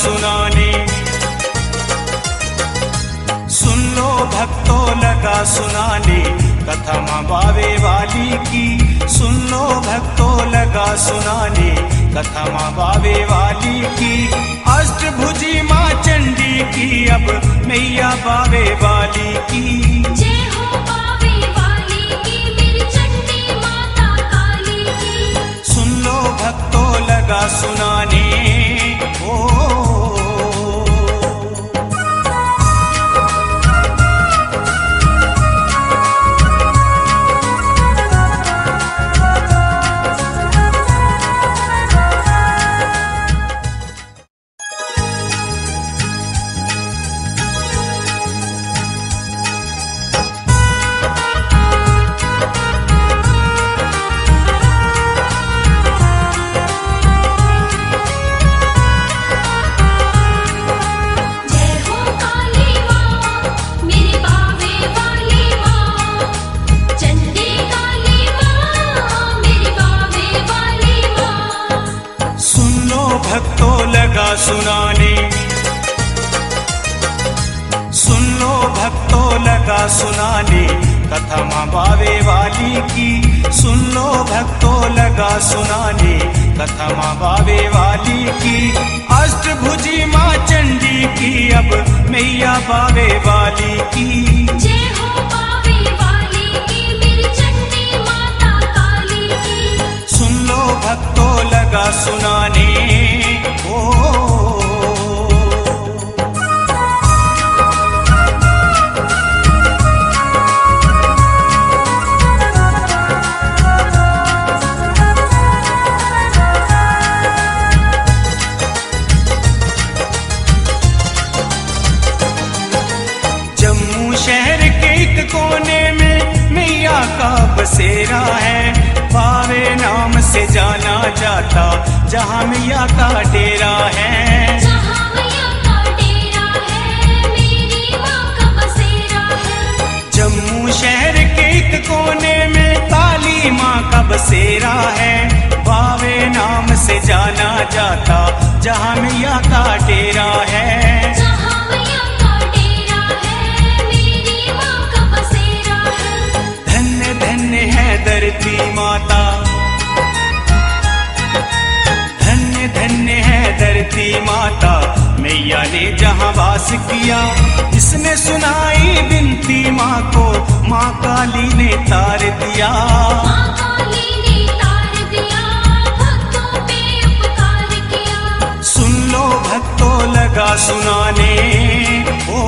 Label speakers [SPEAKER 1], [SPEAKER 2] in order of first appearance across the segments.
[SPEAKER 1] सुनाने। सुन लो भक्तों लगा सुनाने कथा माँ बावे वाली की। सुन लो भक्तों लगा सुनाने कथा माँ बावे वाली की। अष्टभुजी माँ चंडी की अब मैया बावे वाली की।
[SPEAKER 2] जय हो बावे वाली की मेरी चंडी माता काली की।
[SPEAKER 1] सुन लो भक्तों लगा सुनाने ओ। सुनाने सुन लो भक्तों लगा सुनाने कथा माँ बावे वाली की। सुन लो भक्तों लगा सुनाने कथा माँ बावे वाली की। अष्टभुजी माँ चंडी की अब मैया बावे वाली की।
[SPEAKER 2] जय हो बावे वाली की मेरी चंडी माता काली की।
[SPEAKER 1] सुन लो भक्तों लगा सुनाने ओ। कोने में मैया का बसेरा है। बावे नाम से जाना जाता जहाँ मैया का डेरा है।
[SPEAKER 2] जहाँ मैया का डेरा है मेरी माँ का बसेरा है।
[SPEAKER 1] जम्मू शहर के एक कोने में काली माँ का बसेरा है। बावे नाम से जाना जाता जहाँ मैया का डेरा है। धरती माता धन्य धन्य है धरती माता। मैया ने जहाँ वास किया इसने सुनाई बिनती माँ को। माँ काली ने तार दिया।
[SPEAKER 2] माँ काली ने तार दिया भक्तों पे उपकार किया।
[SPEAKER 1] सुन लो भक्तों लगा सुनाने ओ।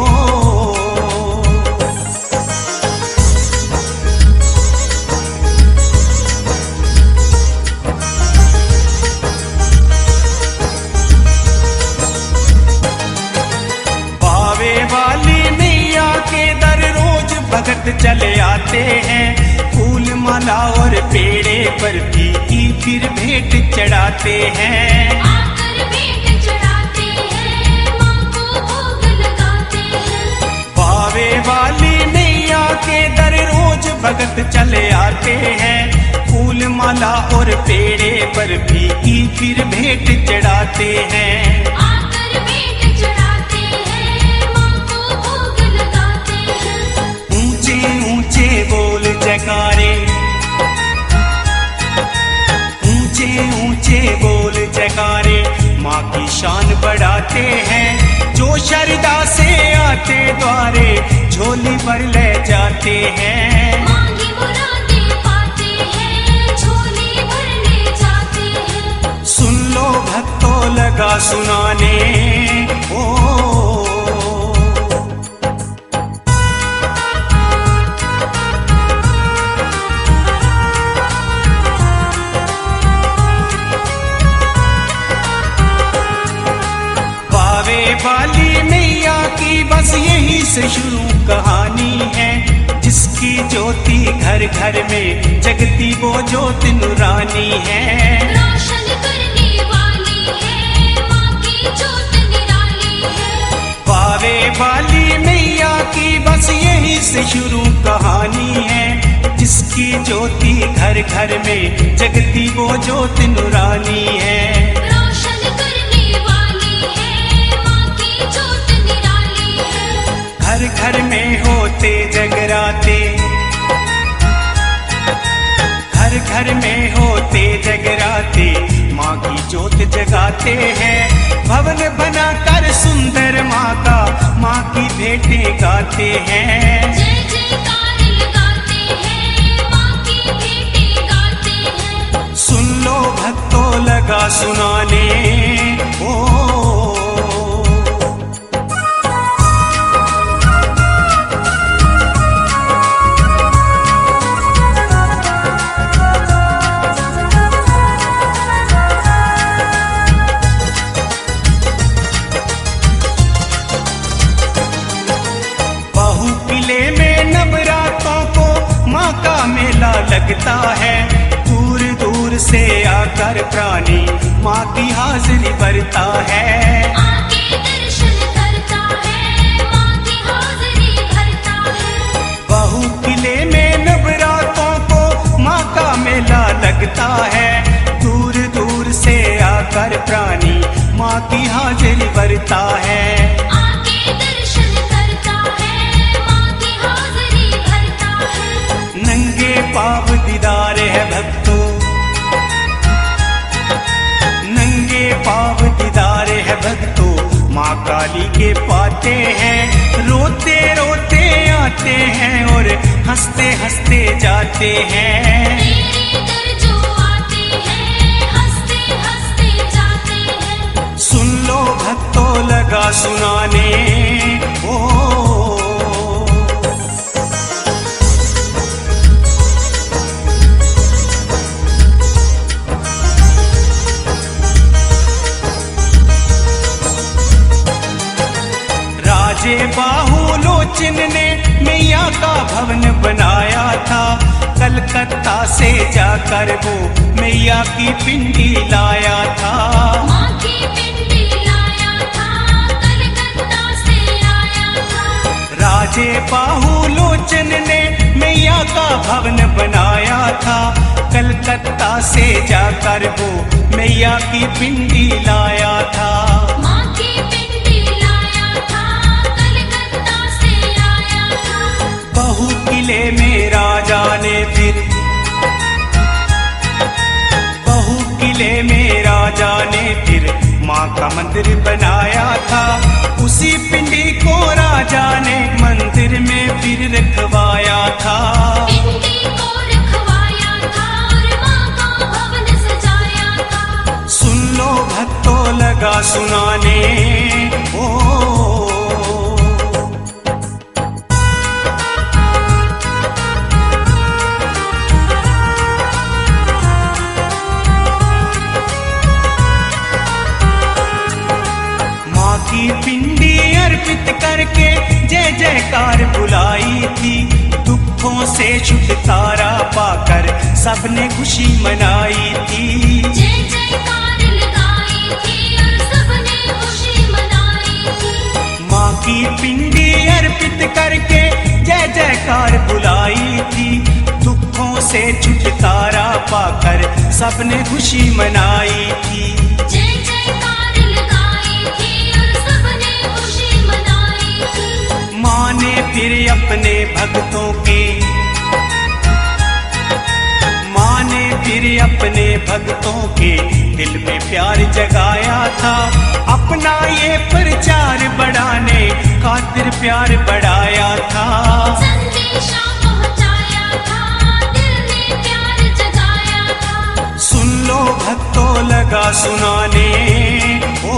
[SPEAKER 1] भगत चले आते हैं फूल माला और पेड़े पर भी फिर भेंट चढ़ाते हैं।
[SPEAKER 2] आकर भेंट चढ़ाते हैं माँ को भोग लगाते हैं।
[SPEAKER 1] बावे वाली मैया के दर रोज भगत चले आते हैं फूल माला और पेड़े पर भी फिर भेंट चढ़ाते हैं। बोल जयकारे ऊंचे ऊंचे बोल जयकारे माँ की शान बढ़ाते हैं। जो श्रद्धा से आते द्वारे झोली भर ले जाते हैं।
[SPEAKER 2] मांगी मुरादें पाते हैं झोली भर ले जाते हैं।
[SPEAKER 1] सुन लो भक्तों लगा सुनाने ओ। वाली मैया की बस यही से शुरू कहानी है। जिसकी ज्योति घर घर में जगती वो ज्योति नूरानी है।
[SPEAKER 2] रोशन करने वाली है माँ की ज्योत निराली है।
[SPEAKER 1] बावे वाली मैया की बस यही से शुरू कहानी है। जिसकी ज्योति घर घर में जगती वो ज्योति नूरानी है।
[SPEAKER 2] रोशन करने वाली है
[SPEAKER 1] जगाते हैं। भवन बनाकर सुंदर माँ का माँ की भेंटें गाते हैं।
[SPEAKER 2] जय जयकार लगाते हैं, माँ की भेंटें गाते हैं।
[SPEAKER 1] सुन लो भक्तों लगा सुनाने ओ। किले में नवरातों को माँ का मेला लगता है। दूर दूर से आकर प्राणी माँ की हाजिरी भरता है।
[SPEAKER 2] आके दर्शन करता है, माँ की हाजिरी भरता है।
[SPEAKER 1] बहु किले में नवरातों को माँ का मेला लगता है। दूर दूर से आकर प्राणी माँ की हाजिरी भरता है।
[SPEAKER 2] आके दर्शन करता है, माँ की हाजिरी भरता है।
[SPEAKER 1] नंगे पाव दीदार है भक्तों, नंगे पाव दीदार है भक्तों, माँ काली के पाते हैं। रोते रोते आते हैं और हंसते हंसते जाते हैं।
[SPEAKER 2] तेरे दर जो आते हैं, हंसते हंसते जाते हैं।
[SPEAKER 1] सुन लो भक्तों लगा सुनाने ओ। राजे बाहुलोचन ने मैया का भवन बनाया था। कलकत्ता से जाकर वो मैया की पिंडी लाया था।
[SPEAKER 2] माँ की पिंडी लाया था, कलकत्ता से आया था।
[SPEAKER 1] राजे बाहुलोचन ने मैया का भवन बनाया था। कलकत्ता से जाकर वो मैया की पिंडी लाया था।
[SPEAKER 2] माँ की पिंडी लाया था, कलकत्ता से आया था।
[SPEAKER 1] बहु किले में राजा ने फिर, बहु किले में राजा ने फिर माँ का मंदिर बनाया था। उसी पिंडी को राजा ने मंदिर में फिर रखवाया था।
[SPEAKER 2] पिंडी को रखवाया था और माँ का भवन सजाया था।
[SPEAKER 1] सुन लो भक्तों लगा सुनाने ओ। माँ की पिंडी अर्पित करके जय जयकार बुलाई थी। दुखों से छुटकारा पाकर सबने खुशी मनाई थी।
[SPEAKER 2] जय जयकार लगाई थी और सबने खुशी मनाई थी।
[SPEAKER 1] माँ की पिंडी अर्पित करके जय जयकार बुलाई थी। दुखों से छुटकारा पाकर सबने खुशी मनाई थी।
[SPEAKER 2] जय जयकार लगाई थी और सबने खुशी मनाई थी।
[SPEAKER 1] माँ ने फिर अपने भक्तों के, माँ ने फिर अपने भक्तों के दिल में प्यार जगाया था। अपना ये प्रचार बढ़ाने खातिर प्यार बढ़ाया था।
[SPEAKER 2] संदेशा पहुँचाया था, दिल में प्यार जगाया था।
[SPEAKER 1] सुन लो भक्तों लगा सुनाने ओ।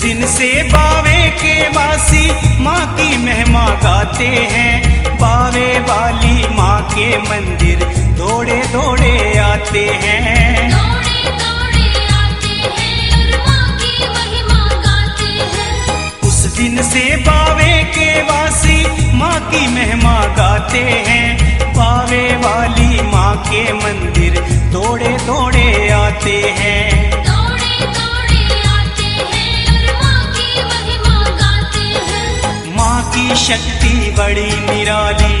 [SPEAKER 1] दिन से बावे के वासी माँ की महिमा गाते हैं। बावे वाली माँ के मंदिर दौड़े दौड़े आते हैं।
[SPEAKER 2] दौड़े दौड़े आते हैं और माँ की महिमा गाते हैं।
[SPEAKER 1] उस दिन से बावे के वासी माँ की महिमा गाते हैं। बावे वाली माँ के मंदिर दौड़े दौड़े आते हैं।
[SPEAKER 2] दौड़े दौड़े आते हैं और माँ की महिमा गाते हैं।
[SPEAKER 1] माँ की शक्ति बड़ी निराली,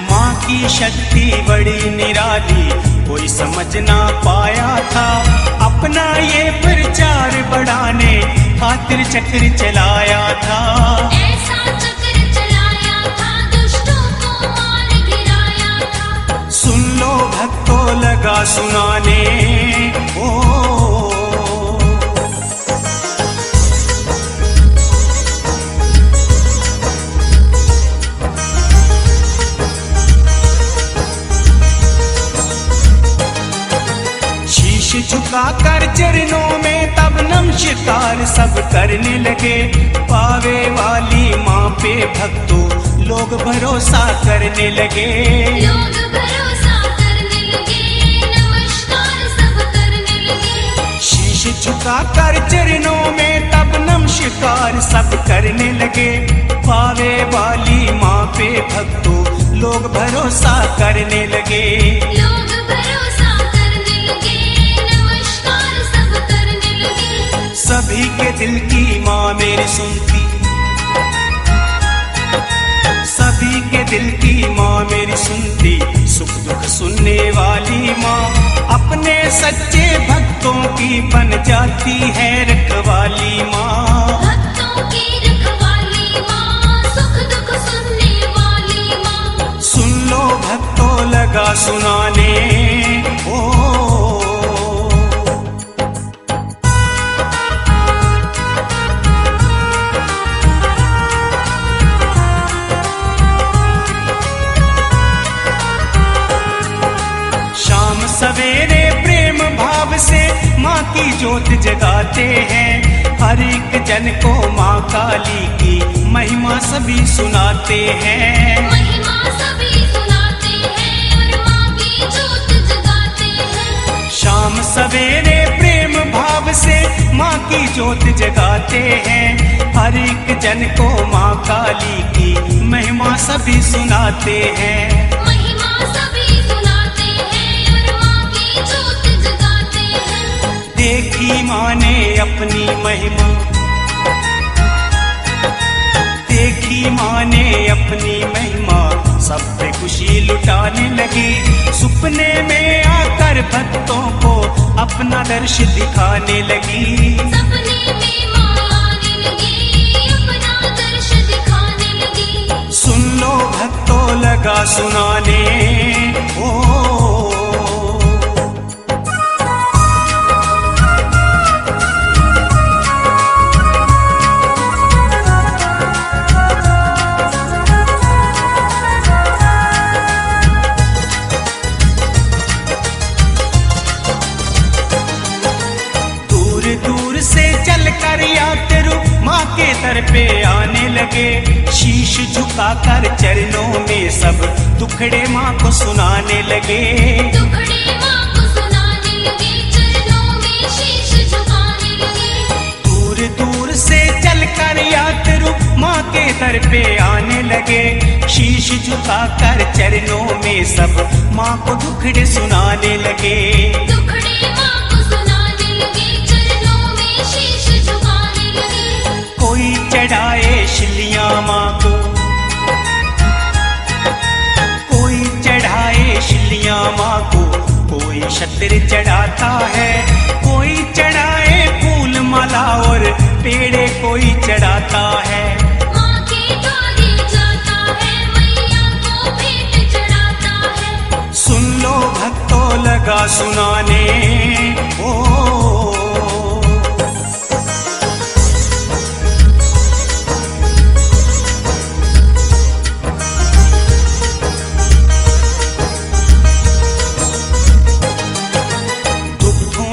[SPEAKER 1] माँ की की शक्ति बड़ी निराली कोई समझ ना पाया था। अपना ये प्रचार बढ़ाने खातिर चक्र चलाया था।
[SPEAKER 2] ऐसा चक्र चलाया था, दुष्टों को मार गिराया था।
[SPEAKER 1] सुन लो भक्तों लगा सुनाने ओ। झुका कर चरणों में तब नमस्कार सब करने लगे। पावे वाली माँ पे भक्तों लोग भरोसा करने लगे।
[SPEAKER 2] लोग भरोसा करने लगे, नमस्कार सब करने लगे।
[SPEAKER 1] शीश झुका कर चरणों में तब नमस्कार सब करने लगे। पावे वाली माँ पे भक्तों लोग भरोसा करने लगे।
[SPEAKER 2] लोग भरोसा करने लगे, नमस्कार सब करने लगे।
[SPEAKER 1] सभी के दिल की माँ मेरी सुनती, सभी के दिल की माँ मेरी सुनती, सुख दुख सुनने वाली माँ अपने सच्चे भक्तों की बन जाती है रखवाली माँ।
[SPEAKER 2] भक्तों की रखवाली माँ, सुख दुख सुनने वाली माँ।
[SPEAKER 1] सुन लो भक्तों लगा सुनाने ओ। सवेरे प्रेम भाव से माँ की ज्योत जगाते हैं। हर एक जन को माँ काली की महिमा सभी सुनाते हैं।
[SPEAKER 2] महिमा सभी सुनाते हैं और माँ की ज्योत जगाते हैं।
[SPEAKER 1] शाम सवेरे प्रेम भाव से माँ की ज्योत जगाते हैं। हर एक जन को माँ काली की महिमा सभी सुनाते हैं। देखी माँ ने अपनी महिमा, देखी माँ ने अपनी महिमा, सब पे खुशी लुटाने लगी। सपने में आकर भक्तों को अपना दर्श दिखाने लगी।
[SPEAKER 2] सपने में माँ आने लगी, अपना दर्श दिखाने लगी।
[SPEAKER 1] सुन लो भक्तों लगा सुनाने ओ। माँ के दर पे आने लगे। शीश झुकाकर चरणों में सब दुखड़े माँ को सुनाने लगे।
[SPEAKER 2] दुखड़े माँ को सुनाने लगे, चरणों में शीश झुकाने लगे।
[SPEAKER 1] दूर दूर से चलकर यात्रु माँ के दर पे आने लगे। शीश झुकाकर चरणों में सब माँ को दुखड़े सुनाने लगे।
[SPEAKER 2] दुखड़े माँ को सुनाने लगे, चरणों में शीश झुकाने लगे।
[SPEAKER 1] कोई चढ़ाए शिलियाँ माँ को, कोई चढ़ाए शिलियाँ माँ को, कोई शत्र चढ़ाता है। कोई चढ़ाए फूल माला और पेड़े कोई चढ़ाता है।
[SPEAKER 2] माँ के द्वारे जाता है, मैया को भेंट चढ़ाता है।
[SPEAKER 1] सुन लो भक्तों लगा सुनाने ओ।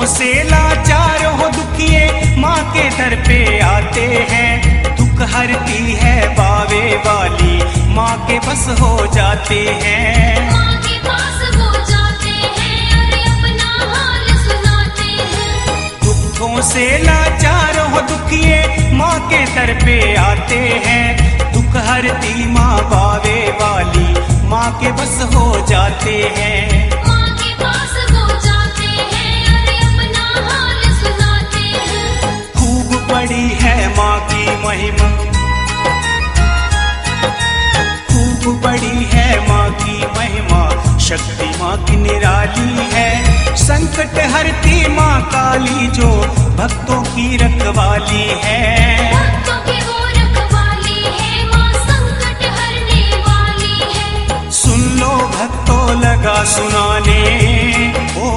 [SPEAKER 1] से लाचार हो दुखिए माँ के दर पे आते हैं। दुख हरती है बावे वाली माँ के बस हो जाते हैं।
[SPEAKER 2] माँ के पास हो जाते हैं और अपना हाल सुनाते हैं।
[SPEAKER 1] दुखों से लाचार हो दुखिए माँ के दर पे आते हैं। दुख हरती माँ बावे वाली माँ के बस हो जाते हैं।
[SPEAKER 2] माँ के पास हो जाते हैं और अपना हाल सुनाते हैं।
[SPEAKER 1] खूब बड़ी है माँ की महिमा, खूब बड़ी है माँ की महिमा, काली जो भक्तों की रखवाली है।
[SPEAKER 2] भक्तों की वो रखवाली है, माँ संकट हरने वाली है।
[SPEAKER 1] सुन लो भक्तों लगा सुनाने ओ।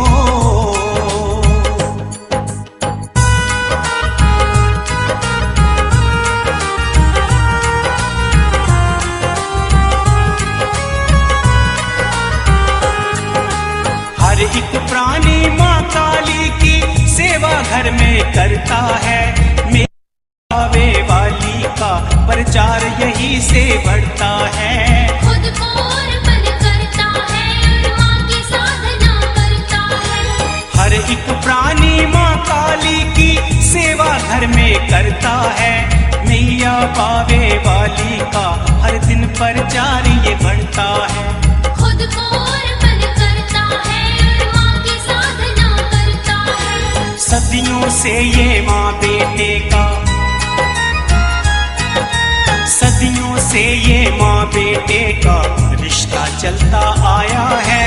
[SPEAKER 1] हर एक प्राणी माँ काली की सेवा घर में करता है। मेरे आवे वाली का प्रचार यही से बढ़ता है।
[SPEAKER 2] खुद को अर्पण करता है और माँ की साधना करता है।
[SPEAKER 1] हर एक प्राणी माँ काली की सेवा घर में करता है। मैया पावे वाली का हर दिन प्रचार ये बढ़ता है।
[SPEAKER 2] खुद को अर्पण करता है और माँ की साधना करता है।
[SPEAKER 1] सदियों से ये माँ बेटे का, सदियों से ये माँ बेटे का रिश्ता चलता आया है।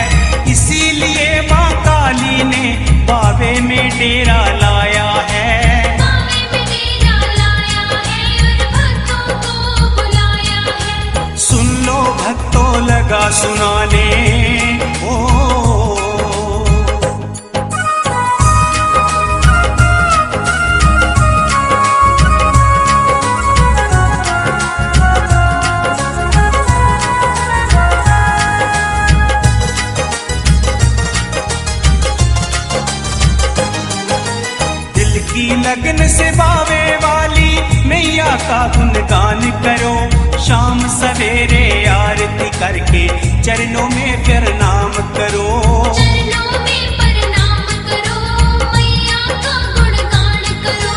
[SPEAKER 1] इसीलिए माँ काली ने बावे में डेरा लाया है।
[SPEAKER 2] बावे में डेरा लाया है और भक्तों को बुलाया है।
[SPEAKER 1] सुन लो भक्तों लगा सुनाने ओ। की लगन से बावे वाली मैया का गुणगान करो। शाम सवेरे आरती करके चरणों में प्रणाम करो।
[SPEAKER 2] चरणों में प्रणाम करो, मैया का गुणगान करो।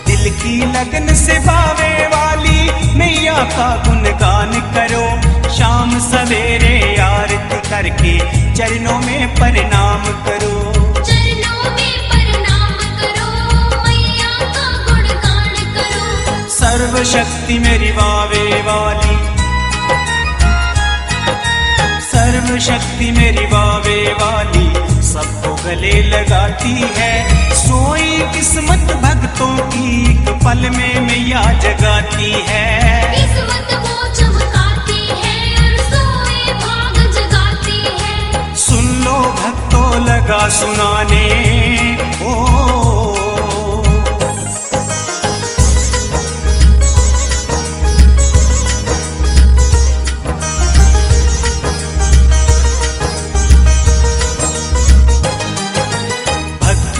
[SPEAKER 1] दिल की लगन से बावे वाली मैया का गुणगान करो। शाम सवेरे आरती करके चरणों में प्रणाम करो।
[SPEAKER 2] चरणों में प्रणाम करो, मैया का गुणगान करो।
[SPEAKER 1] सर्वशक्ति मेरी बावे वाली, सर्वशक्ति मेरी बावे वाली सबको गले लगाती है। सोई किस्मत भक्तों की एक पल में मैया जगाती है।
[SPEAKER 2] किस्मत वो चमकाती है और सोए भाग जगाती है।
[SPEAKER 1] सुन लो भक्तों लगा सुनाने ओ।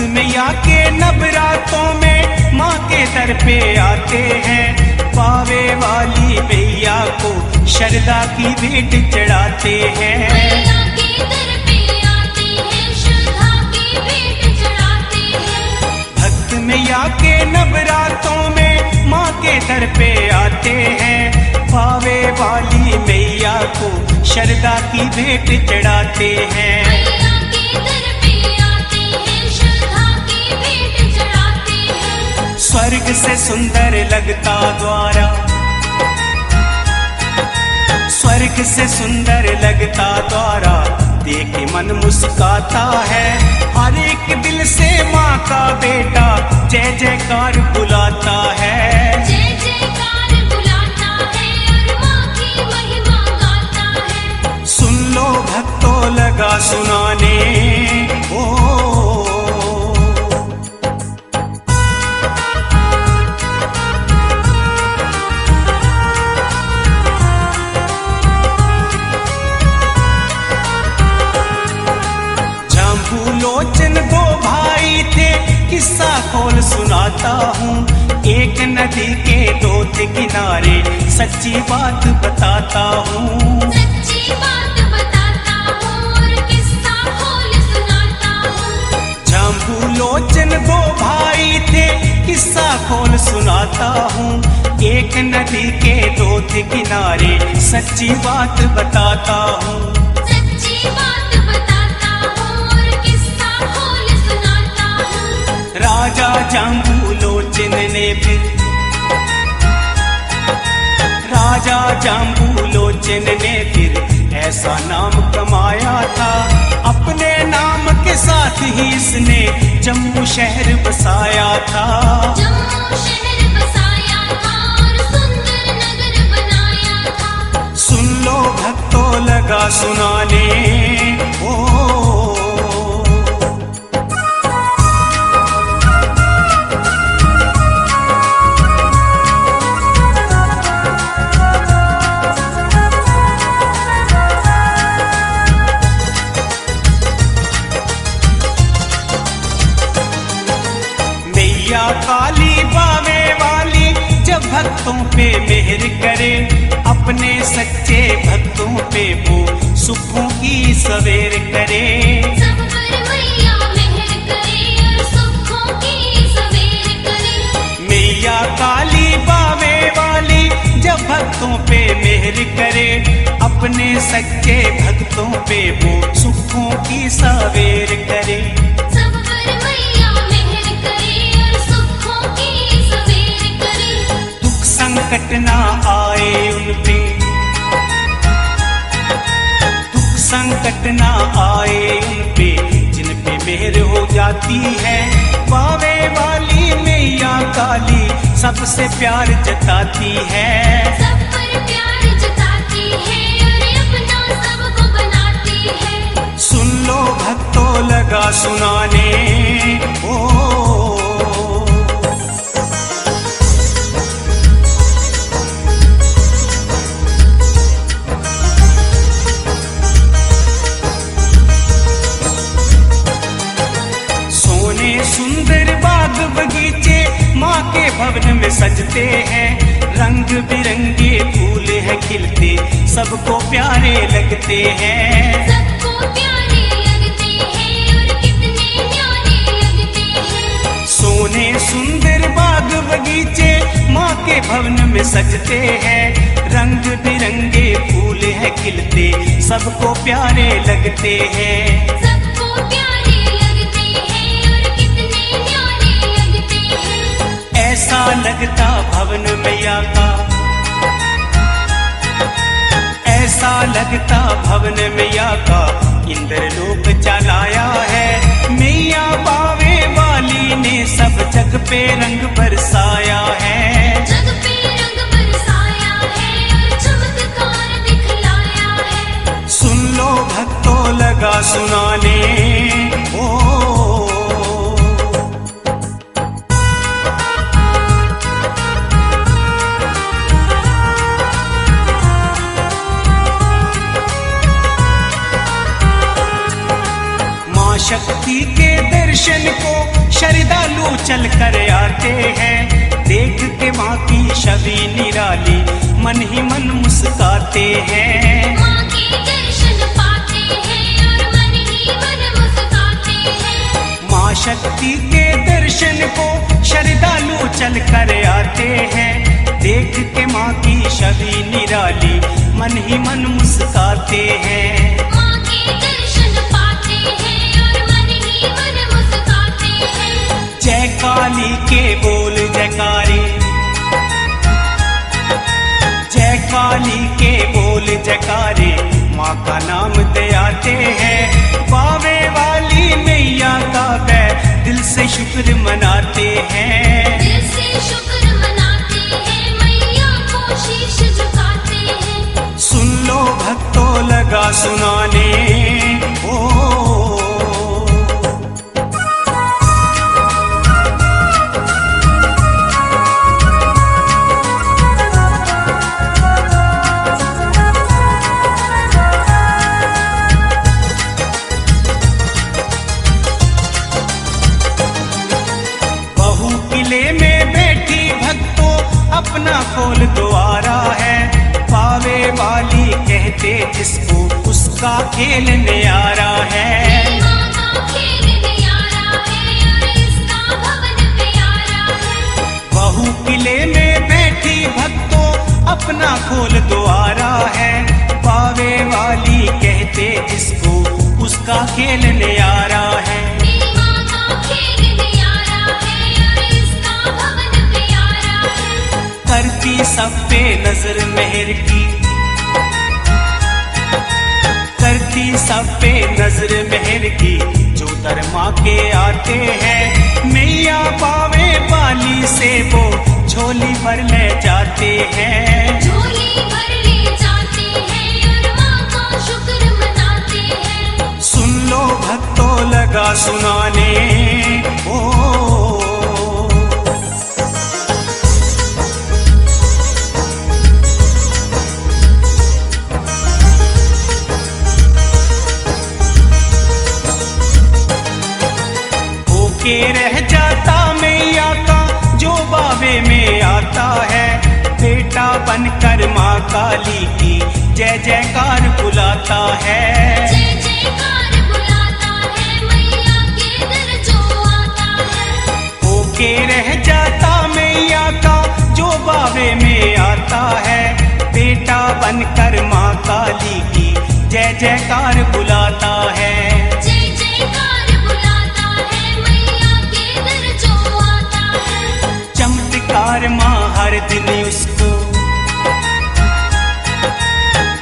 [SPEAKER 1] मैया के नवरातों में माँ के दर पे आते हैं। पावे वाली मैया को श्रद्धा की भेंट चढ़ाते हैं।
[SPEAKER 2] मैया के दर पे आते हैं, श्रद्धा की भेंट चढ़ाते हैं।
[SPEAKER 1] भक्त मैया के नवरातों में माँ के दर पे आते हैं। पावे वाली मैया को श्रद्धा की भेंट चढ़ाते हैं।
[SPEAKER 2] मैया के दर पे आते हैं, श्रद्धा की भेंट चढ़ाते हैं।
[SPEAKER 1] स्वर्ग से सुंदर लगता द्वारा, स्वर्ग से सुंदर लगता द्वारा देख मन मुस्काता है। हर एक दिल से माँ का बेटा जय जयकार बुलाता है।
[SPEAKER 2] जय जयकार बुलाता है और माँ की महिमा गाता है।
[SPEAKER 1] सुन लो भक्तों लगा सुनाने ओ। लोचन दो भाई थे, किस्सा खोल सुनाता हूँ। एक नदी के दो थे किनारे, सच्ची बात बताता हूँ।
[SPEAKER 2] सच्ची बात बताता हूँ और किस्सा खोल सुनाता हूँ।
[SPEAKER 1] जाम्बू लोचन दो भाई थे, किस्सा खोल सुनाता हूँ। एक नदी के दो थे किनारे, सच्ची बात बताता हूँ।
[SPEAKER 2] सच्ची बात बताता हूँ और किस्सा खोल सुनाता हूँ।
[SPEAKER 1] राजा जाम्बू लोचन ने फिर, राजा जाम्बू लोचन ने फिर ऐसा नाम कमाया था। अपने नाम के साथ ही इसने जम्मू शहर बसाया था।
[SPEAKER 2] जम्मू शहर बसाया था और सुंदर नगर बनाया था।
[SPEAKER 1] सुन लो भक्तों लगा सुनाने ओ। मैया काली बावे वाली जब भक्तों पे मेहर करे, अपने सच्चे भक्तों पे वो सुखों की सवेर करे।
[SPEAKER 2] सब पर मैया मेहर करे और सुखों की सवेर करे।
[SPEAKER 1] मैया काली बावे वाली जब भक्तों पे मेहर करे, अपने सच्चे भक्तों पे वो सुखों की सवेर करे।
[SPEAKER 2] सब पर मैया मेहर करे और सुखों की सवेर करे।
[SPEAKER 1] दुख संकट ना आए उन पे, दुख संकट ना आए उन पे, जिन पे मेहर हो जाती है। बावे वाली मैया काली सबसे प्यार जताती है।
[SPEAKER 2] सब पर प्यार जताती है और अपना सबको बनाती है।
[SPEAKER 1] सुन लो भक्तों लगा सुनाने ओ। सोने सुंदर बाग बगीचे माँ के भवन में सजते हैं। रंग बिरंगे फूल है खिलते, सबको प्यारे लगते हैं।
[SPEAKER 2] सबको प्यारे लगते हैं और कितने न्यारे लगते हैं।
[SPEAKER 1] सोने सुंदर बाग बगीचे माँ के भवन में सजते हैं। रंग बिरंगे फूल है खिलते, सबको प्यारे लगते हैं।
[SPEAKER 2] सबको प्यारे लगते हैं और कितने न्यारे लगते हैं।
[SPEAKER 1] ऐसा लगता भवन मैया का, ऐसा लगता भवन मैया का, इंद्रलोक चलाया है। मैया बावे वाली ने सब जग पे रंग बरसाया है।
[SPEAKER 2] जग पे रंग बरसाया है और चमत्कार दिखलाया है।
[SPEAKER 1] सुन लो भक्तों लगा सुनाने ओ। माँ शक्ति के दर्शन को श्रद्धालु चल कर आते हैं। देख के माँ की छवि निराली मन ही मन मुस्काते हैं।
[SPEAKER 2] माँ के दर्शन पाते हैं और मन ही मन मुस्काते हैं।
[SPEAKER 1] माँ शक्ति के दर्शन को श्रद्धालु चल कर आते हैं। देख के माँ की छवि निराली मन ही मन मुस्काते हैं।
[SPEAKER 2] माँ के दर्शन पाते हैं और मन ही मन मुस्काते हैं।
[SPEAKER 1] जय काली के बोल जयकारे, जय काली के बोल जयकारे, माँ का नाम दे आते हैं। बावे वाली मैया का बै दिल से शुक्र मनाते हैं।
[SPEAKER 2] दिल से शुक्र मनाते हैं, मैया को शीश झुकाते हैं।
[SPEAKER 1] सुन लो भक्तों लगा सुनाने ओ। बहू किले में बैठी भक्तों अपना खोल द्वारा है। पावे वाली कहते जिसको उसका खेल न्यारा है।
[SPEAKER 2] माँ का खेल न्यारा है और इसका भवन प्यारा है।
[SPEAKER 1] बहू किले में बैठी भक्तों अपना खोल द्वारा है। पावे वाली कहते जिसको उसका खेल न्यारा है।
[SPEAKER 2] माँ का खेल न्यारा है और इसका भवन प्यारा है।
[SPEAKER 1] करती सब पे नजर मेहर की, करती सब पे नजर मेहर की, जो दर माँ के आते आते हैं मैया पावे वाली से वो झोली भर ले जाते हैं।
[SPEAKER 2] झोली भर ले जाते हैं और माँ का शुक्र मनाते हैं।
[SPEAKER 1] सुन लो भक्तों लगा सुनाने ओ के रह जाता मैया का जो बावे में आता है। बेटा बनकर माँ काली की जय जयकार बुलाता है।
[SPEAKER 2] जय जयकार बुलाता है मैया के दर जो आता है।
[SPEAKER 1] होके रह जाता मैया का जो बावे में आता है। बेटा बनकर माँ काली की जय जयकार बुलाता है।
[SPEAKER 2] जय जयकार बुलाता है मैया के दर जो आता है।
[SPEAKER 1] चमत्कार माँ हर दिन उसको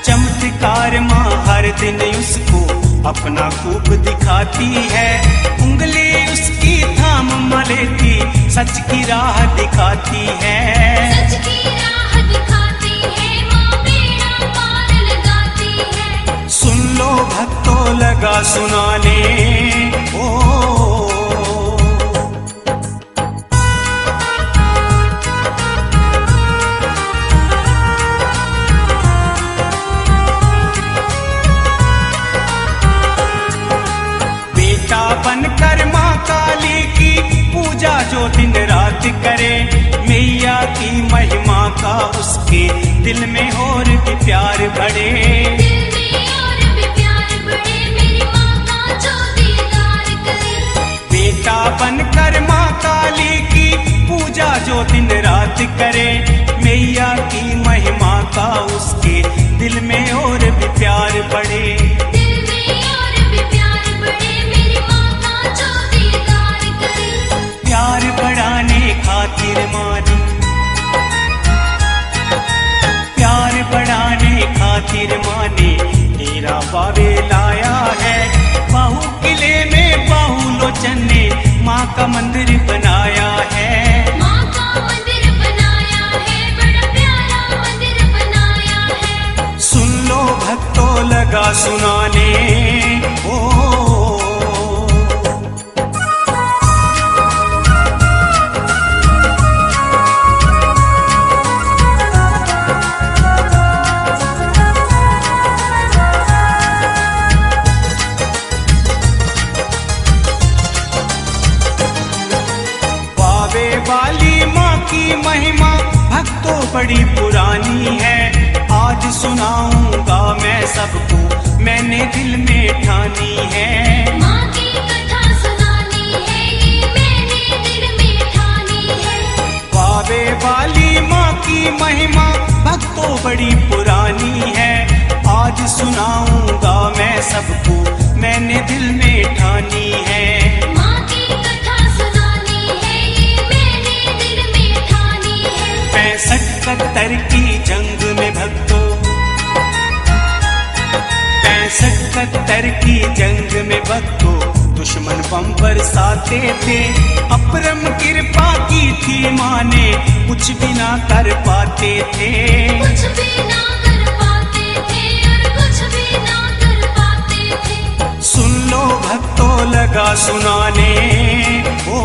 [SPEAKER 1] चमत्कार माँ हर दिन उसको अपना खूब दिखाती है। उंगली उसकी थाम लेती सच की राह दिखाती है।
[SPEAKER 2] सच की राह दिखाती है माँ बेड़ा पार लगाती है।
[SPEAKER 1] सुन लो भक्तों लगा सुनाने ओ बनकर माँ काली की पूजा जो दिन रात करे। मैया की महिमा का उसके दिल में और भी प्यार बढ़े।
[SPEAKER 2] दिल में और भी प्यार बढ़े मेरी माँ का जो दीदार करे।
[SPEAKER 1] बेटा बनकर माँ काली की पूजा जो दिन रात करे। मैया की महिमा का उसके दिल में और भी प्यार बढ़े।
[SPEAKER 2] दिल में और भी प्यार बढ़े मेरी माँ का जो दीदार करे।
[SPEAKER 1] प्यार बढ़ाने खातिर मानी प्यार बढ़ाने खातिर माने तेरा बावे लाया है। बाहु किले में बाहु लोचन ने माँ का मंदिर बनाया है।
[SPEAKER 2] माँ का मंदिर बनाया है बड़ा प्यारा मंदिर बनाया है।
[SPEAKER 1] सुन लो भक्तों लगा सुनाने ओ वाली माँ की महिमा भक्तों बड़ी पुरानी है। आज सुनाऊंगा मैं सबको मैंने दिल में ठानी है।
[SPEAKER 2] माँ की कथा सुनानी है ये मैंने दिल में ठानी है।
[SPEAKER 1] बावे वाली माँ की महिमा भक्तों बड़ी पुरानी है। आज सुनाऊंगा मैं सबको मैंने दिल में ठानी है।
[SPEAKER 2] माँ की कथा सुनानी है ये मैंने दिल में ठानी है।
[SPEAKER 1] 65-70 की जंग में भक्तों 65-70 की जंग में भक्तों दुश्मन बम बरसाते थे। अपरम कृपा की थी माँ ने कुछ भी ना कर पाते थे।
[SPEAKER 2] कुछ भी ना कर पाते थे और कुछ भी ना कर पाते थे।
[SPEAKER 1] सुन लो भक्तों लगा सुनाने ओ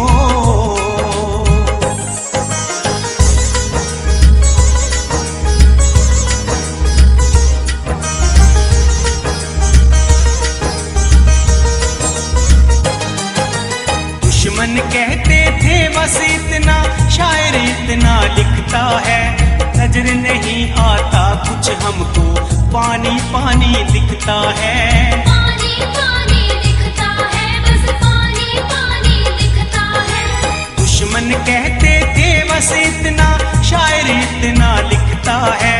[SPEAKER 1] दुश्मन कहते थे बस इतना शायर इतना लिखता है। नजर नहीं आता कुछ हमको पानी पानी दिखता है।
[SPEAKER 2] पानी पानी दिखता है बस पानी पानी दिखता है।
[SPEAKER 1] दुश्मन कहते थे बस इतना शायर इतना लिखता है।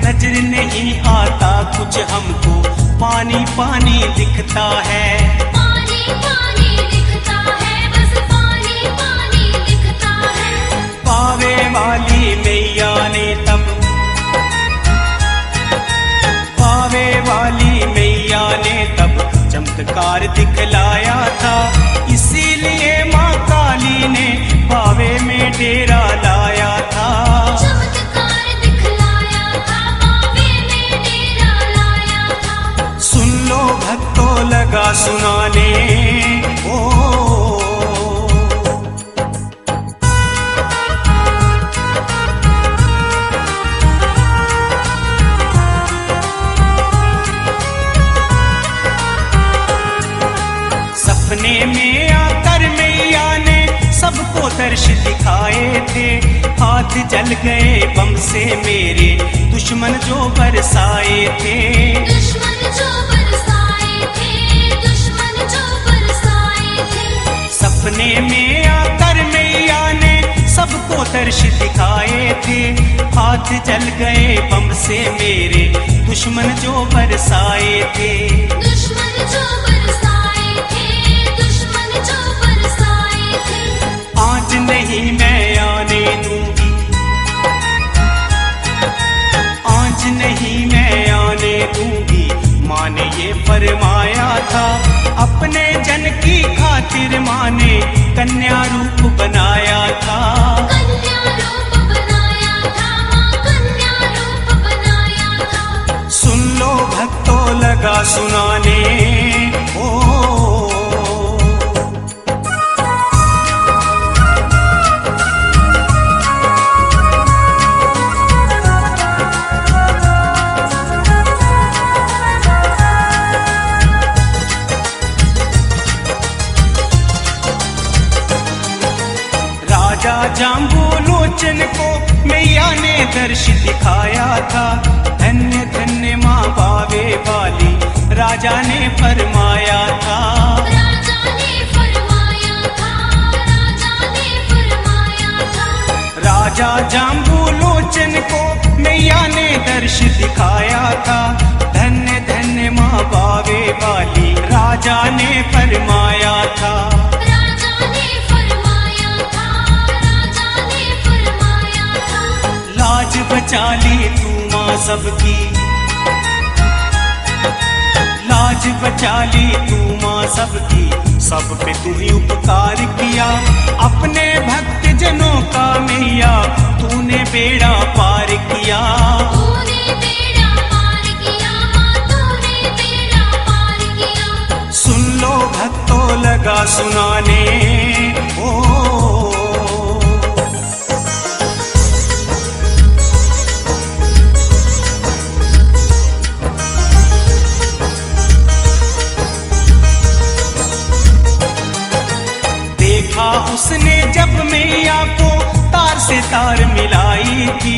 [SPEAKER 1] नजर नहीं आता कुछ हमको पानी पानी दिखता है।
[SPEAKER 2] पानी पानी दिखता है बस पानी पानी दिखता है।
[SPEAKER 1] पावे वाली मैया ने तब पावे वाली मैया ने तब चमत्कार दिखलाया था। इसीलिए दर्श दिखाए थे, हाथ जल गए बम से मेरे, दुश्मन जो बरसाए थे।
[SPEAKER 2] दुश्मन जो बरसाए थे, दुश्मन जो बरसाए थे।
[SPEAKER 1] सपने में आकर मैया ने सबको दर्श दिखाए थे, हाथ जल गए बम से मेरे, दुश्मन जो बरसाए थे।
[SPEAKER 2] दुश्मन जो बरसाए थे, दुश्मन जो बरसाए थे।
[SPEAKER 1] आज नहीं मैं आने दूंगी, आज नहीं मैं आने दूंगी, माँ ने ये फरमाया था। अपने जन की खातिर माँ ने कन्या रूप बनाया था।
[SPEAKER 2] कन्या रूप बनाया था, माँ कन्या रूप बनाया था।
[SPEAKER 1] सुन लो भक्तों लगा सुनाने, ओ राजा जाम्बूलोचन को मैया ने दर्श दिखाया था। धन्य धन्य माँ बावे वाली राजा ने फरमाया था।
[SPEAKER 2] राजा ने फरमाया था, राजा ने फरमाया था।
[SPEAKER 1] राजा जाम्बूलोचन को मैया ने दर्श दिखाया था। धन्य धन्य माँ बावे वाली राजा ने फरमाया था।
[SPEAKER 2] राजा ने फरमाया था, राजा ने फरमाया था।
[SPEAKER 1] लाज बचा ली तू माँ सबकी, लाज बचा ली तू माँ सबकी, सब पे तू ही उपकार किया। अपने भक्त जनों का मैया तूने बेड़ा पार किया।
[SPEAKER 2] तूने बेड़ा पार किया, माँ तूने बेड़ा पार किया।
[SPEAKER 1] सुन लो भक्तों लगा सुनाने, ओ देखा उसने जब मैया को तार से तार मिलाई थी,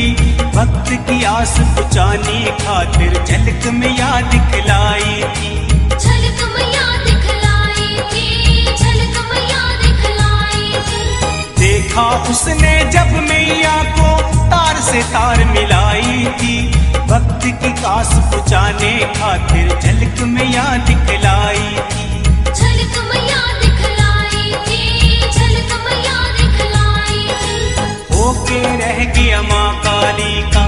[SPEAKER 1] भक्त की आस बुझाने खातिर झलक मैया दिखलाई थी।
[SPEAKER 2] झलक मैया दिखलाई थी, झलक मैया दिखलाई थी।
[SPEAKER 1] देखा उसने जब मैया को तार से तार मिलाई थी, भक्त की आस बुझाने खातिर झलक मैया दिखलाई थी।
[SPEAKER 2] झलक मैया दिखलाई थी, झलक मैया दिखलाई थी।
[SPEAKER 1] होके रह गया माँ काली का,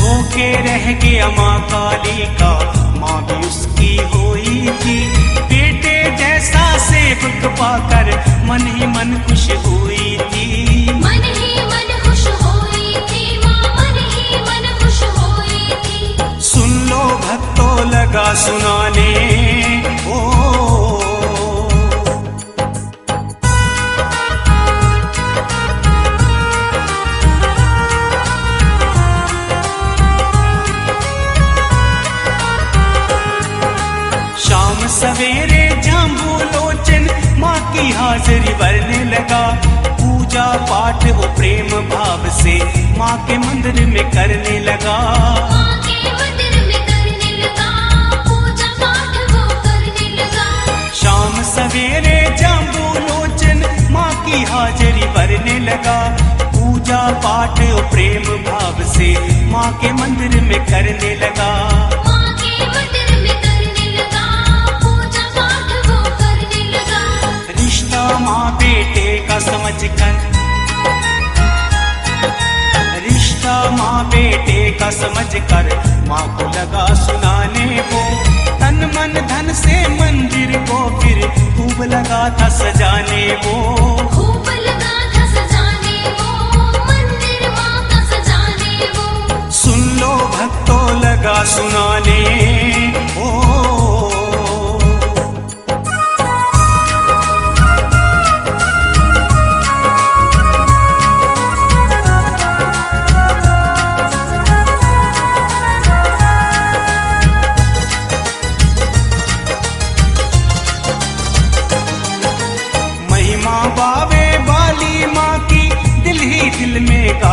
[SPEAKER 1] होके रह गया माँ काली का, माँ भी उसकी हुई थी। बेटे जैसा सेवक पाकर मन ही मन खुश हुई थी।
[SPEAKER 2] मन ही मन खुश हुई थी, माँ मन ही मन खुश हुई थी।
[SPEAKER 1] सुन लो भक्तों लगा सुनाने, ओ शाम सवेरे जाम्बूलोचन माँ की हाजिरी भरने लगा। पूजा पाठ वो प्रेम भाव से माँ के मंदिर में करने लगा।
[SPEAKER 2] माँ के मंदिर में करने लगा, पूजा पाठ वो करने लगा।
[SPEAKER 1] शाम सवेरे जाम्बूलोचन माँ की हाजिरी भरने लगा। पूजा पाठ वो प्रेम भाव से माँ के मंदिर में करने लगा।
[SPEAKER 2] माँ के मंदिर में करने लगा, पूजा पाठ वो करने लगा।
[SPEAKER 1] रिश्ता माँ बेटे का समझ कर, रिश्ता माँ बेटे का समझ कर माँ को लगा सुनाने को। तन मन धन से मंदिर को फिर खूब लगा था सजाने को।
[SPEAKER 2] खूब लगा था सजाने वो, मंदिर माँ का सजाने वो।
[SPEAKER 1] सुन लो भक्तों लगा सुनाने, ओ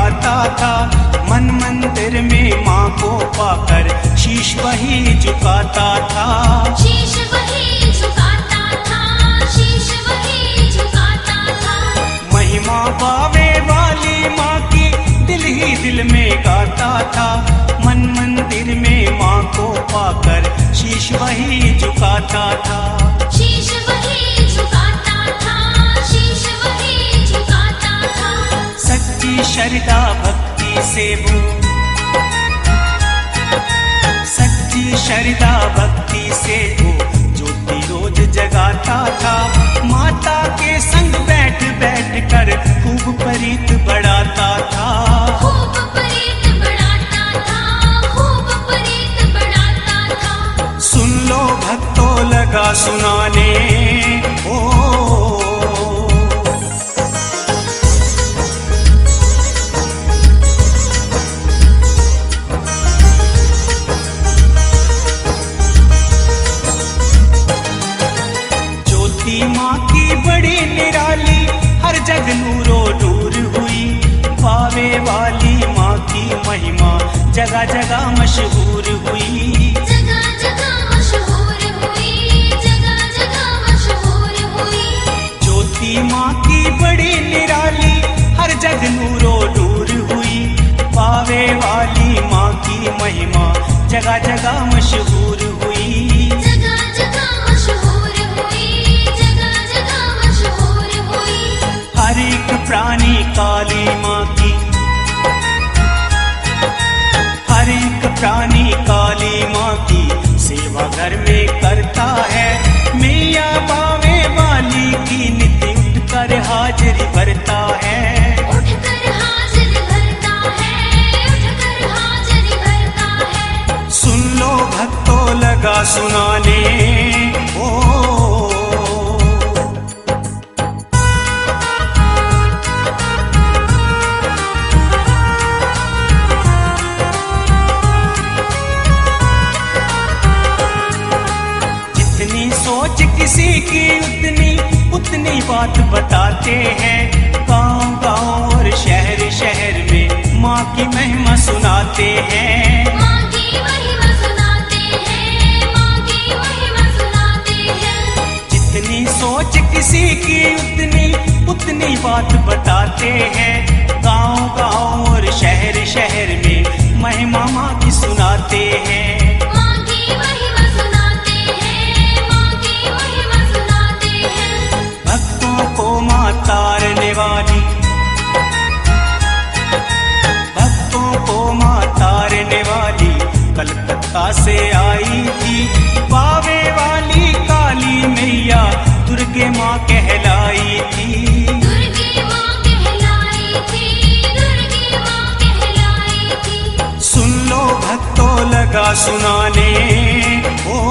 [SPEAKER 1] गाता था। मन मंदिर में माँ को पाकर शीश वही झुकाता था।
[SPEAKER 2] शीश वही झुकाता था, शीश वही झुकाता था।
[SPEAKER 1] महिमा गावे वाली माँ की दिल ही दिल में गाता था। मन मंदिर में माँ को पाकर शीश वही झुकाता था।
[SPEAKER 2] शीश वही झुकाता था, शीश वही झुकाता था।
[SPEAKER 1] सच्ची श्रद्धा भक्ति से वो, सच्ची श्रद्धा भक्ति से वो ज्योति रोज जगाता था। माता के संग बैठ बैठ कर खूब प्रीत बढ़ाता था।
[SPEAKER 2] खूब प्रीत बढ़ाता था, खूब प्रीत बढ़ाता था।
[SPEAKER 1] सुन लो भक्तों लगा सुनाने ओ। ज्योति माँ की बड़ी निराली हर जग नूरो नूर हुई। पावे वाली माँ की महिमा जगह जगह मशहूर हुई।
[SPEAKER 2] जगह जगह मशहूर हुई, जगह जगह मशहूर हुई।
[SPEAKER 1] ज्योति माँ की बड़ी निराली हर जग नूरो नूर हुई। पावे वाली माँ की महिमा जगह जगह मशहूर हुई।
[SPEAKER 2] जगह जगह मशहूर हुई, जगह जगह मशहूर हुई।
[SPEAKER 1] हर एक प्राणी काली माँ की, हर एक प्राणी काली माँ की सेवा घर में करता है। मैया पावे वाली की नित्य उठकर हाजिरी भरता है।
[SPEAKER 2] उठकर हाजिर भरता है, उठकर हाजिर भरता है।
[SPEAKER 1] सुन लो भक्तों लगा सुनाने ओ। जितनी सोच किसी की उतनी उतनी बात बताते हैं। गांव गांव और शहर शहर में माँ की महिमा सुनाते हैं।
[SPEAKER 2] माँ की महिमा सुनाते हैं, माँ की महिमा सुनाते हैं।
[SPEAKER 1] जितनी सोच किसी की उतनी उतनी बात बताते हैं। गांव गांव और शहर शहर में महिमा माँ की सुनाते हैं।
[SPEAKER 2] माँ की महिमा सुनाते हैं, माँ की महिमा सुनाते हैं।
[SPEAKER 1] भक्तों को माँ तारने वाली, भक्तों को माँ तारने वाली कलकत्ता से आई थी। पावे वाली काली मैया दुर्गे माँ कहलाई थी।
[SPEAKER 2] दुर्गे माँ कहलाई थी, दुर्गे माँ कहलाई थी।
[SPEAKER 1] सुन लो भक्तों लगा सुनाने ओ।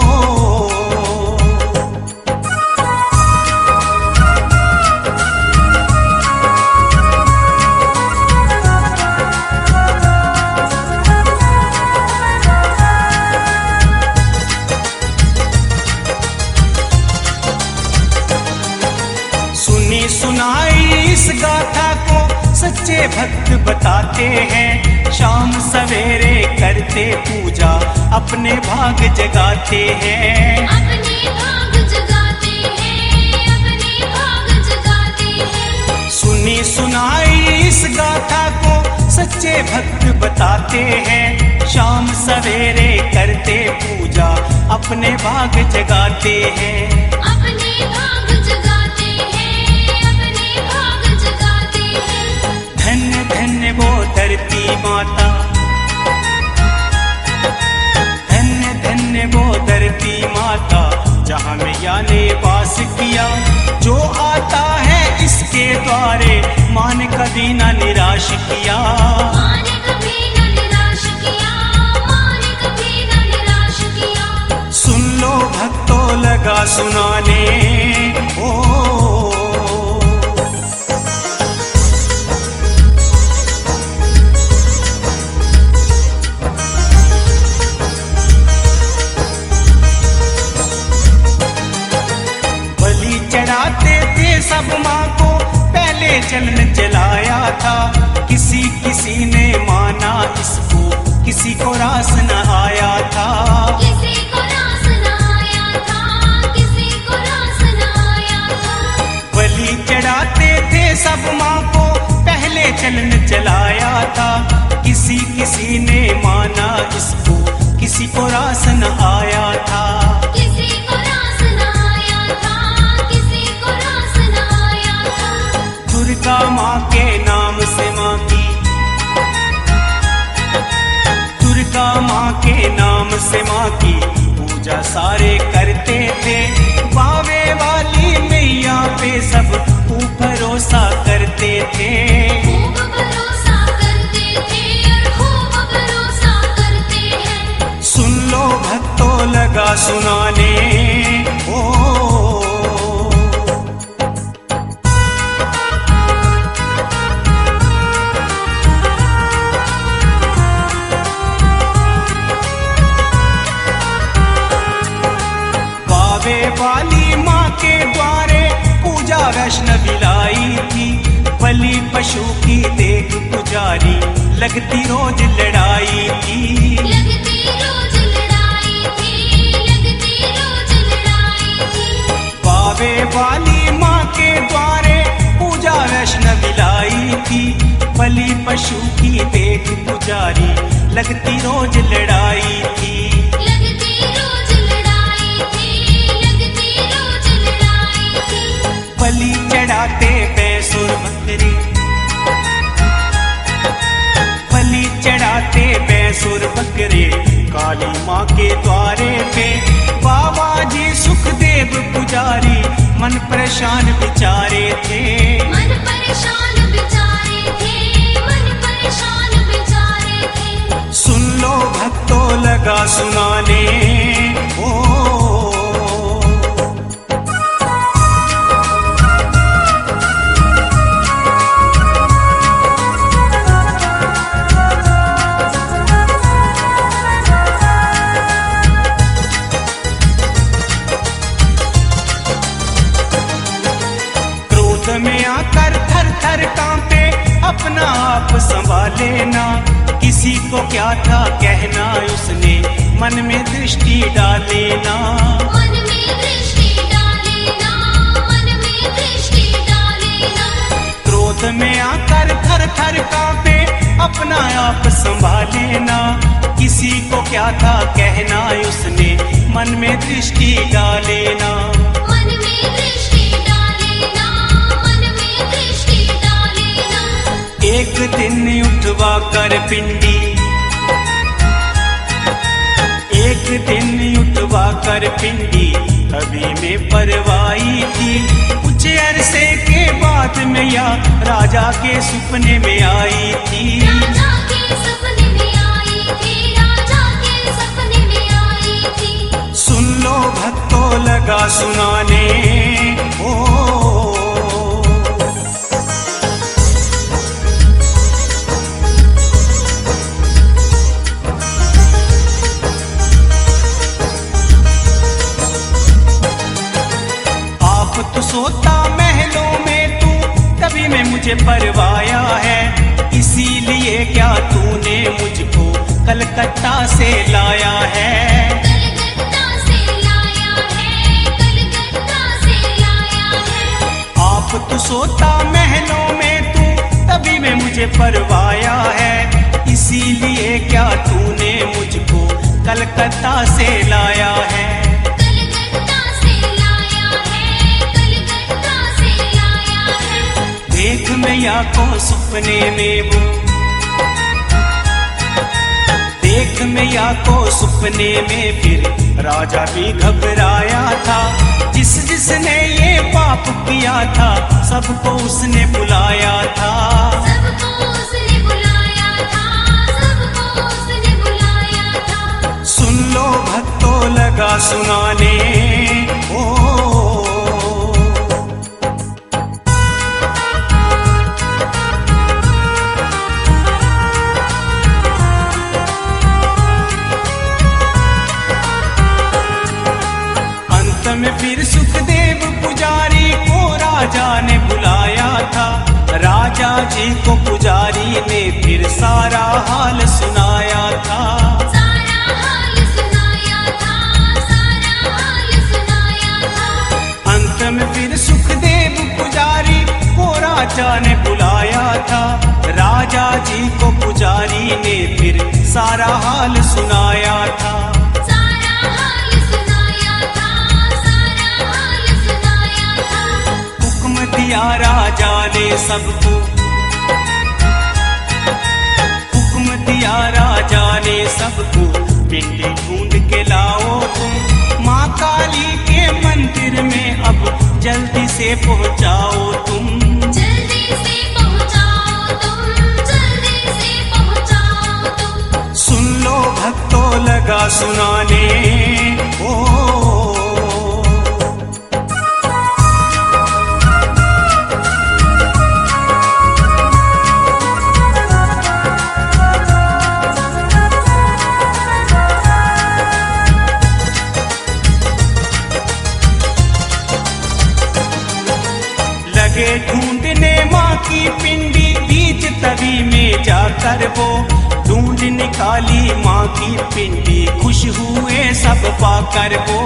[SPEAKER 1] सुनी सुनाई इस गाथा को सच्चे भक्त बताते हैं। शाम सवेरे करते पूजा अपने भाग जगाते हैं।
[SPEAKER 2] अपने भाग जगाते हैं, अपने भाग जगाते हैं।
[SPEAKER 1] सुनी सुनाई इस गाथा को सच्चे भक्त बताते हैं। शाम सवेरे करते पूजा अपने भाग जगाते हैं।
[SPEAKER 2] अपने भाग जगाते हैं, अपने भाग जगाते हैं।
[SPEAKER 1] धन्य धन्य वो धरती माता, धन्य धन्य वो धरती माता जहाँ मैया ने वास किया। जो आता है इसके द्वारे माँ ने कभी न निराश किया।
[SPEAKER 2] माँ ने कभी न निराश किया, माँ ने कभी न निराश किया।
[SPEAKER 1] सुन लो भक्तों लगा सुनाने ओ। बलि चढ़ाते थे सब माँ को, पहले जन्म जलाया था। किसी किसी ने माना इसको, किसी को रास न आया था।
[SPEAKER 2] किसी को रास न आया था, किसी को रास न आया था।
[SPEAKER 1] बलि चढ़ाते थे सब माँ को, पहले चलन चलाया था। किसी ने माना इसको, किसी को रास न आया था।
[SPEAKER 2] किसी को रास न आया था, किसी को रास न आया था।
[SPEAKER 1] दुर्गा माँ के नाम से माँ की, दुर्गा माँ के नाम से माँ की पूजा सारे करते थे। बावे वाली मैया पे सब भरोसा करते थे।
[SPEAKER 2] खूब भरोसा करते थे और खूब भरोसा करते हैं।
[SPEAKER 1] सुन लो भक्तों लगा सुनाने ओ। बावे वाली माँ के द्वारे पूजा वैष्णवी लाई थी। बलि पशु की देख पुजारी, लगती रोज लड़ाई थी।
[SPEAKER 2] लगती रोज लड़ाई थी, लगती रोज लड़ाई थी।
[SPEAKER 1] बावे वाली माँ के द्वारे पूजा वैष्णवी लाई थी। बलि पशु की देख पुजारी, लगती रोज लड़ाई थी।
[SPEAKER 2] लगती रोज लड़ाई थी, लगती रोज लड़ाई थी।
[SPEAKER 1] बलि चढ़ाते भैंसुर बकरे, बलि चढ़ाते भैंसुर बकरे काली माँ के द्वारे पे। बाबा जी सुखदेव पुजारी मन परेशान बेचारे थे।
[SPEAKER 2] मन परेशान बेचारे थे, मन परेशान बेचारे थे।
[SPEAKER 1] सुन लो भक्तों लगा सुनाने ओ। क्रोध में आकर थर थर कांपे, अपना आप संभाले ना। किसी को क्या था कहना उसने, मन में दृष्टि डाले ना।
[SPEAKER 2] मन में दृष्टि डाले ना, मन में दृष्टि डाले ना।
[SPEAKER 1] क्रोध में आकर थर थर कांपे, अपना आप संभाले ना। किसी को क्या था कहना उसने, मन में दृष्टि डाले ना।
[SPEAKER 2] मन में दृष्टि डाले ना, मन में दृष्टि डाले ना।
[SPEAKER 1] एक दिन उठवा कर पिंडी, एक दिन उठवा कर पिंडी कभी में परवाई थी। कुछ अरसे के बाद में या राजा के सपने में आई थी।
[SPEAKER 2] राजा के सपने में आई थी, राजा के सपने में आई थी।
[SPEAKER 1] सुन लो भक्तों लगा सुनाने ओ। तो सोता महलों में तू, तभी में मुझे परवाया है। इसीलिए क्या तूने मुझको कलकत्ता से लाया है।
[SPEAKER 2] कलकत्ता से लाया है, कलकत्ता से लाया है।
[SPEAKER 1] आप तो सोता महलों में तू, तभी में मुझे परवाया है। इसीलिए क्या तूने मुझको कलकत्ता से लाया है। देख मैया को सपने में वो, देख मैया को सपने में फिर राजा भी घबराया था। जिसने ये पाप किया था, सबको उसने बुलाया था।
[SPEAKER 2] सबको उसने बुलाया था, सबको उसने बुलाया था।
[SPEAKER 1] सुन लो भक्तों लगा सुनाने ओ। में फिर सुखदेव पुजारी को राजा ने बुलाया था। राजा जी को पुजारी ने राजा ने बुलाया था, राजा जी को पुजारी ने फिर सारा हाल सुनाया था।
[SPEAKER 2] सारा हाल सुनाया था, सारा हाल सुनाया था।
[SPEAKER 1] हुक्म दिया राजा ने सबको, हुक्म दिया राजा ने सबको, पिंडी ढूंढ के लाओ तुम माँ काली के मंदिर में, अब जल्दी से पहुँचाओ तुम।
[SPEAKER 2] जल्दी से पहुँचाओ तुम, जल्दी से पहुँचाओ तुम।
[SPEAKER 1] सुन लो भक्तों लगा सुनाने ओ। लगे ढूंढने माँ की पिंडी, बीच तवी में जाकर वो ढूंढ निकाली माँ की पिंडी, खुश हुए सब पाकर वो।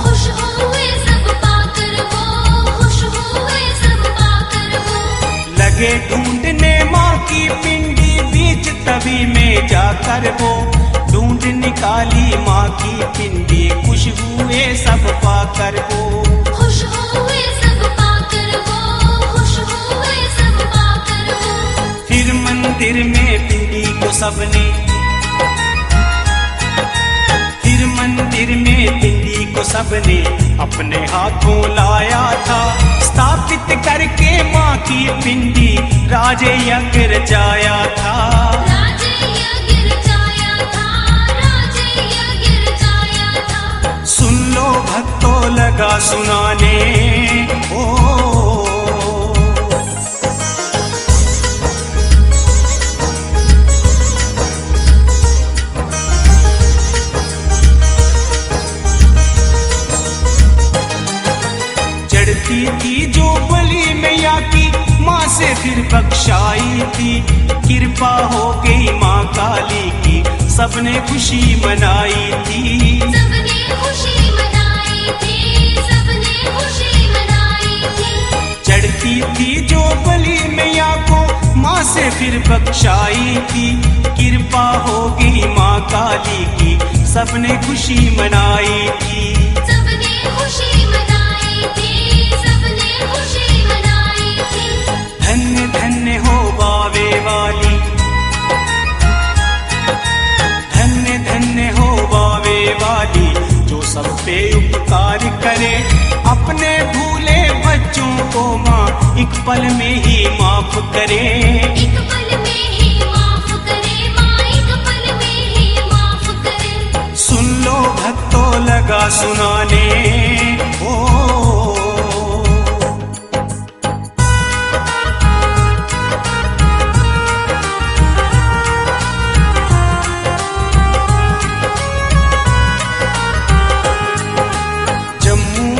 [SPEAKER 2] खुश हुए सब पाकर वो, खुश हुए सब पाकर वो।
[SPEAKER 1] लगे ढूंढने माँ की पिंडी, बीच तवी में जाकर वो ढूंढ निकाली माँ की पिंडी, खुश हुए सब पाकर वो।
[SPEAKER 2] खुश हुए सब पाकर वो, खुश हुए सब पाकर वो।
[SPEAKER 1] फिर मंदिर में पिंडी को सबने, फिर मंदिर में पिंडी को सबने अपने हाथों लाया था, स्थापित करके माँ की पिंडी राजे यज्ञ रचाया था।
[SPEAKER 2] राजे यज्ञ रचाया था, राजे यज्ञ रचाया था।
[SPEAKER 1] सुन लो भक्तों लगा सुनाने ओ। चढ़ती थी जो बलि मैया की, माँ से फिर बख्शाई थी, कृपा हो गई माँ काली की, सबने खुशी मनाई थी।
[SPEAKER 2] सबने खुशी मनाई थी, सबने खुशी मनाई थी।
[SPEAKER 1] चढ़ती थी जो बलि मैया को, माँ से फिर बख्शाई थी, कृपा हो गई माँ काली की, सबने खुशी मनाई थी।
[SPEAKER 2] सबने खुशी मनाई थी, सबने खुशी मनाई थी।
[SPEAKER 1] धन्य धन्य हो बावे वाली, धन्य धन्य हो बावे वाली, जो सब पे उपकार करे, अपने भूले बच्चों को माँ एक पल में ही माफ करे।
[SPEAKER 2] एक पल में ही माफ करे माँ, एक पल में ही माफ करे।
[SPEAKER 1] सुन लो भक्तों लगा सुनाने ओ।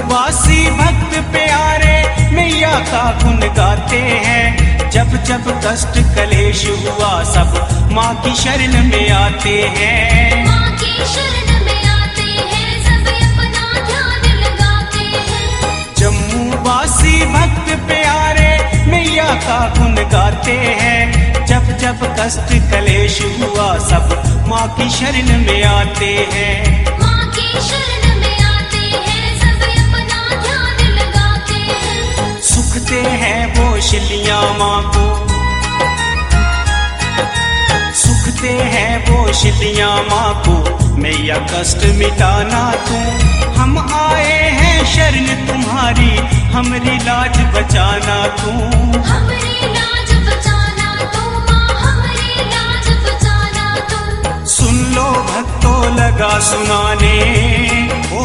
[SPEAKER 1] वासी भक्त प्यारे मैया का गुण गाते हैं, जब जब कष्ट कलेश हुआ सब माँ की शरण में आते हैं।
[SPEAKER 2] माँ की शरण में आते हैं, सब अपना ध्यान लगाते हैं।
[SPEAKER 1] जम्मू वासी भक्त प्यारे मैया का गुण गाते हैं, जब जब कष्ट कलेश हुआ सब माँ की शरण में आते हैं।
[SPEAKER 2] माँ की शरण में आते हैं, सब अपना ध्यान लगाते हैं।
[SPEAKER 1] सुखते हैं वो शिलियाँ माँ को, सुखते हैं वो शिलियाँ माँ को, मैया कष्ट मिटाना तू, हम आए हैं शरण तुम्हारी, हमरी लाज बचाना तू।
[SPEAKER 2] हमरी लाज बचाना तू माँ, हमरी लाज बचाना तू।
[SPEAKER 1] सुन लो भक्तों लगा सुनाने ओ।